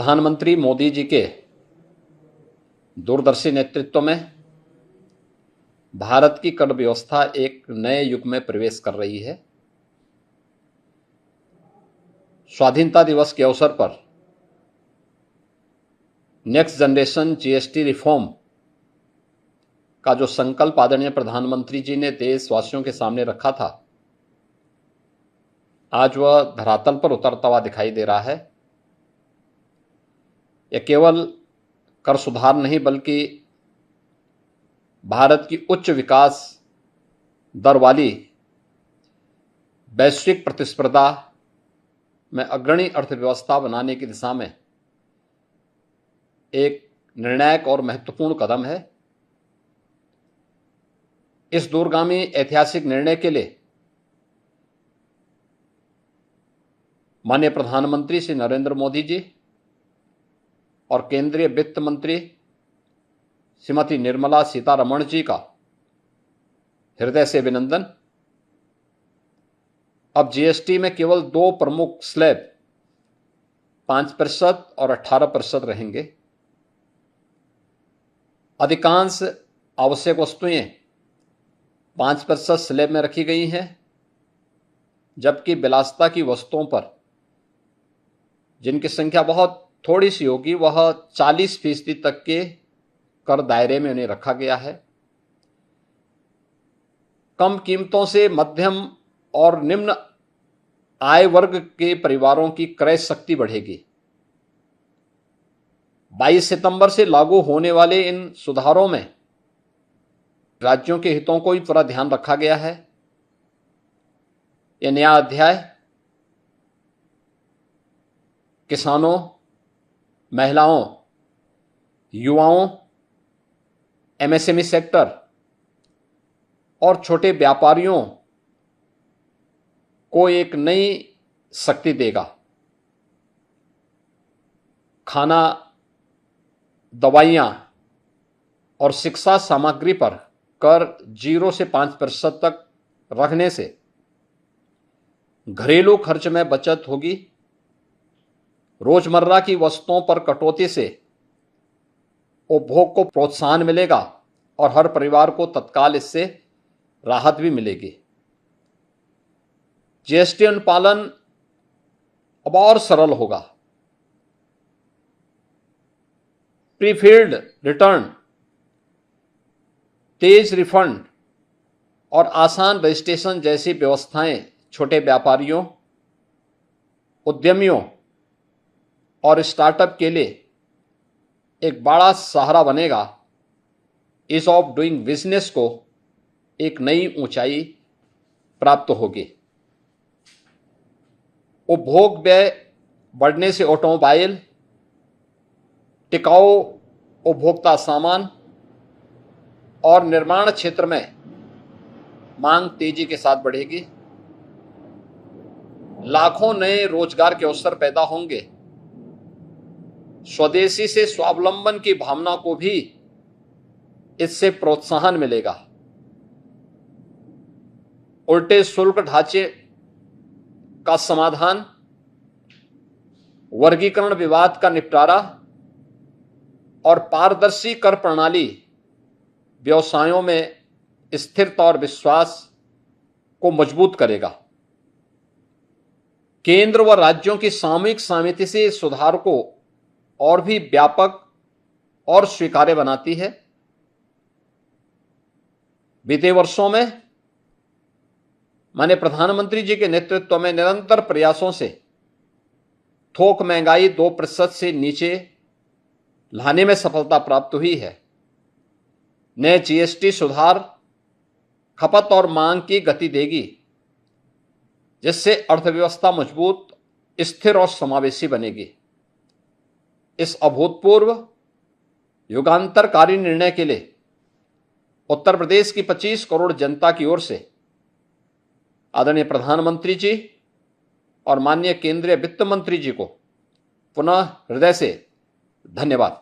प्रधानमंत्री मोदी जी के दूरदर्शी नेतृत्व में भारत की कर व्यवस्था एक नए युग में प्रवेश कर रही है। स्वाधीनता दिवस के अवसर पर नेक्स्ट जनरेशन जीएसटी रिफॉर्म का जो संकल्प आदरणीय प्रधानमंत्री जी ने देशवासियों के सामने रखा था, आज वह धरातल पर उतरता हुआ दिखाई दे रहा है। यह केवल कर सुधार नहीं बल्कि भारत की उच्च विकास दर वाली वैश्विक प्रतिस्पर्धा में अग्रणी अर्थव्यवस्था बनाने की दिशा में एक निर्णायक और महत्वपूर्ण कदम है। इस दूरगामी ऐतिहासिक निर्णय के लिए माननीय प्रधानमंत्री श्री नरेंद्र मोदी जी और केंद्रीय वित्त मंत्री श्रीमती निर्मला सीतारमण जी का हृदय से अभिनंदन। अब जीएसटी में केवल दो प्रमुख स्लैब 5% और 18% रहेंगे। अधिकांश आवश्यक वस्तुएं 5% स्लैब में रखी गई हैं, जबकि विलासिता की वस्तुओं पर, जिनकी संख्या बहुत थोड़ी सी होगी, वह 40% तक के कर दायरे में उन्हें रखा गया है। कम कीमतों से मध्यम और निम्न आय वर्ग के परिवारों की क्रय शक्ति बढ़ेगी। 22 सितंबर से लागू होने वाले इन सुधारों में राज्यों के हितों को भी पूरा ध्यान रखा गया है। यह नया अध्याय किसानों, महिलाओं, युवाओं, एमएसएमई सेक्टर और छोटे व्यापारियों को एक नई शक्ति देगा। खाना, दवाइयां और शिक्षा सामग्री पर कर 0 से 5% तक रखने से घरेलू खर्च में बचत होगी। रोजमर्रा की वस्तुओं पर कटौती से उपभोग को प्रोत्साहन मिलेगा और हर परिवार को तत्काल इससे राहत भी मिलेगी। जीएसटी अनुपालन अब और सरल होगा। प्रीफिल्ड रिटर्न, तेज रिफंड और आसान रजिस्ट्रेशन जैसी व्यवस्थाएं छोटे व्यापारियों, उद्यमियों और स्टार्टअप के लिए एक बड़ा सहारा बनेगा। ईज ऑफ डूइंग बिजनेस को एक नई ऊंचाई प्राप्त होगी। उपभोग व्यय बढ़ने से ऑटोमोबाइल, टिकाऊ उपभोक्ता सामान और निर्माण क्षेत्र में मांग तेजी के साथ बढ़ेगी। लाखों नए रोजगार के अवसर पैदा होंगे। स्वदेशी से स्वावलंबन की भावना को भी इससे प्रोत्साहन मिलेगा। उल्टे शुल्क ढांचे का समाधान, वर्गीकरण विवाद का निपटारा और पारदर्शी कर प्रणाली व्यवसायों में स्थिरता और विश्वास को मजबूत करेगा। केंद्र व राज्यों की सामूहिक सहमति से सुधार को और भी व्यापक और स्वीकार्य बनाती है। बीते वर्षों में माननीय प्रधानमंत्री जी के नेतृत्व में निरंतर प्रयासों से थोक महंगाई 2% से नीचे लाने में सफलता प्राप्त हुई है। नए जीएसटी सुधार खपत और मांग की गति देगी, जिससे अर्थव्यवस्था मजबूत, स्थिर और समावेशी बनेगी। इस अभूतपूर्व युगांतरकारी निर्णय के लिए उत्तर प्रदेश की 25 करोड़ जनता की ओर से आदरणीय प्रधानमंत्री जी और माननीय केंद्रीय वित्त मंत्री जी को पुनः हृदय से धन्यवाद।